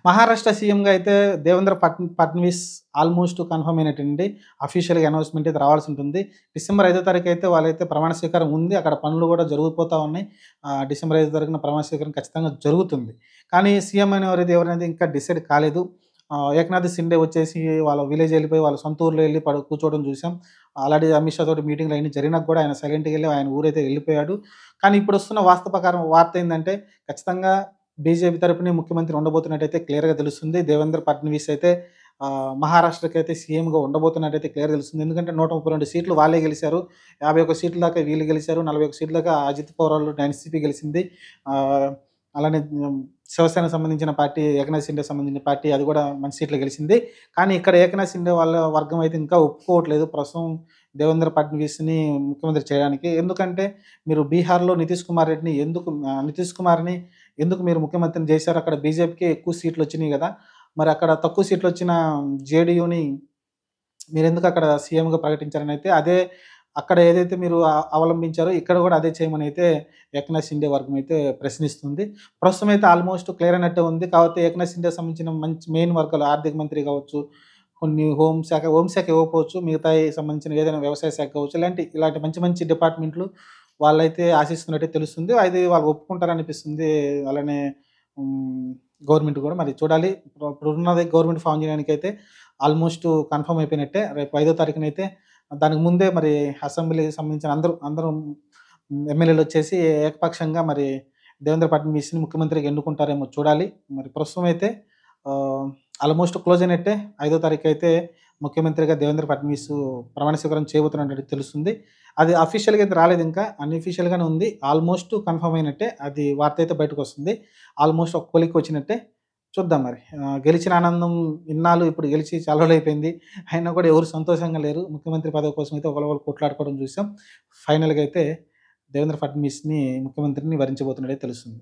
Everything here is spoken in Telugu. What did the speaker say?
మహారాష్ట్ర సీఎంగా అయితే దేవేంద్ర ఫడ్నవీస్ ఆల్మోస్ట్ కన్ఫర్మ్ అయినట్టండి. అఫీషియల్‌గా అనౌన్స్‌మెంట్ అయితే రావాల్సి ఉంటుంది. డిసెంబర్ 5 తారీఖు అయితే వాళ్ళైతే ప్రమాణ స్వీకారం ఉంది. అక్కడ పనులు కూడా జరిగిపోతా ఉన్నాయి. డిసెంబర్ 5 తారీఖున ప్రమాణ స్వీకారం ఖచ్చితంగా జరుగుతుంది. కానీ సీఎం అనేవారిది ఎవరనేది ఇంకా డిసైడ్ కాలేదు. ఏకనాథ్ షిండే వచ్చేసి వాళ్ళ విలేజ్ ఎళ్ళిపోయి వాళ్ళ సొంత ఊర్లో ఎళ్లి కూర్చోవడం చూసాం. ఆల్రెడీ అమిత్ షా తోటి మీటింగ్‌లు అయన్నీ జరిగినాక కూడా ఆయన సైలెంట్‌గా ఎళ్లి ఆయన ఊరైతే ఎళ్ళిపోయాడు. కానీ ఇప్పుడొస్తున్న వార్త ప్రకారం వార్త ఏందంటే ఖచ్చితంగా బీజేపీ తరపునే ముఖ్యమంత్రి ఉండబోతున్నట్టయితే క్లియర్‌గా తెలుస్తుంది. దేవేంద్ర ఫడ్నవీస్ అయితే మహారాష్ట్రకైతే సీఎంగా ఉండబోతున్నట్టయితే క్లియర్‌గా తెలుస్తుంది. ఎందుకంటే 132 సీట్లు వాళ్ళే గెలిచారు. 51 సీట్ల దాకా వీళ్ళు గెలిచారు. 41 సీట్ల దాకా అజిత్ పవార్ ఎన్‌సీపీ గెలిసింది. ఆహ్, అలానే శివసేనకు సంబంధించిన పార్టీ ఏకనాథ్ షిండేకి సంబంధించిన పార్టీ అది కూడా మంచి సీట్లు గెలిసింది. కానీ ఇక్కడ ఏకనాథ్ షిండే వాళ్ళ వర్గం అయితే ఇంకా ఒప్పుకోవట్లేదు. ప్రస్తుతం దేవేంద్ర ఫడ్నవీస్‌ని ముఖ్యమంత్రి చేయడానికి. ఎందుకంటే మీరు బీహార్‌లో నితీష్ కుమార్‌ని ఎందుకు మీరు ముఖ్యమంత్రిని చేశారు? అక్కడ బీజేపీకే ఎక్కువ సీట్లొచ్చినియి గదా! మరి అక్కడ తక్కువ సీట్లొచ్చిన జేడీయూని మీరెందుకు అక్కడ సీఎంగా ప్రకటించారనైతే అదే అక్కడ ఏదైతే మీరు అవలంబించారో ఇక్కడ గూడా అదే చేయమనైతే ఏకనాథ్ షిండే వర్గం అయితే ప్రశ్నిస్తుంది. ప్రస్తుతం అయితే ఆల్మోస్ట్ క్లియర్ అయినట్టే ఉంది. కాపోతే ఏకనాథ్ షిండేకి సంబంధించిన మంచి మెయిన్ వర్గాలు ఆర్థిక మంత్రి గావచ్చు, కొన్ని హోంశాఖ ఇవ్వకపోవచ్చు. మిగతాయి సంబంధించిన ఏదైనా వ్యవసాయ శాఖ కావచ్చు, ఇలాంటి మంచి మంచి డిపార్ట్‌మెంట్లు వాళ్ళైతే ఆశిస్తున్నట్టే తెలుస్తుంది. అది వాళ్ళు ఒప్పుకుంటారనిపిస్తుంది. అలానే హ్మ్. గవర్నమెంట్ గూడా మరి చూడాలి. ఇప్పుడున్నది గవర్నమెంట్ ఫార్మ్ చేయడానికైతే ఆల్మోస్ట్ కన్ఫర్మ్ అయిపోయినట్టే. రేపు 5 తారీఖునైతే దానికి ముందే మరి అసెంబ్లీకి సంబంధించిన అందరూ ఎమ్మెల్యేలొచ్చేసి ఏకపక్షంగా మరి దేవేంద్ర ఫడ్నవీస్‌ని ముఖ్యమంత్రిగా ఎన్నుకుంటారేమో చూడాలి. మరి ప్రస్తుతం అయితే ఆహ్, ఆల్మోస్ట్ క్లోజ్ అయినట్టే. 5 తారీఖైతే ముఖ్యమంత్రిగా దేవేంద్ర ఫడ్నవీస్ ప్రమాణ స్వీకారం చేయబోతున్నట్టు తెలుస్తుంది. అది అఫీషియల్‌గా అయితే రాలేదింకా. అన్‌అఫీషియల్‌గానే ఉంది. ఆల్మోస్ట్ కన్ఫర్మ్ అయినట్టే. అది వార్త అయితే బయటకొస్తుంది. ఆల్మోస్ట్ ఒక కొలిక్కొచ్చినట్టే. చూద్దాం మరి. గెలిచిన ఆనందం ఇన్నాళ్ళు ఇప్పుడు గెలిచి చాలా రోజులైపోయింది. అయినా కూడా ఎవరు సంతోషంగా లేరు. ముఖ్యమంత్రి పదవి కోసం అయితే ఒకళ్ళొకళ్ళు కొట్లాడుకోవడం చూసాం. ఫైనల్‌గా అయితే దేవేంద్ర ఫడ్నవీస్‌ని ముఖ్యమంత్రిని వరించబోతున్నట్టే తెలుస్తుంది.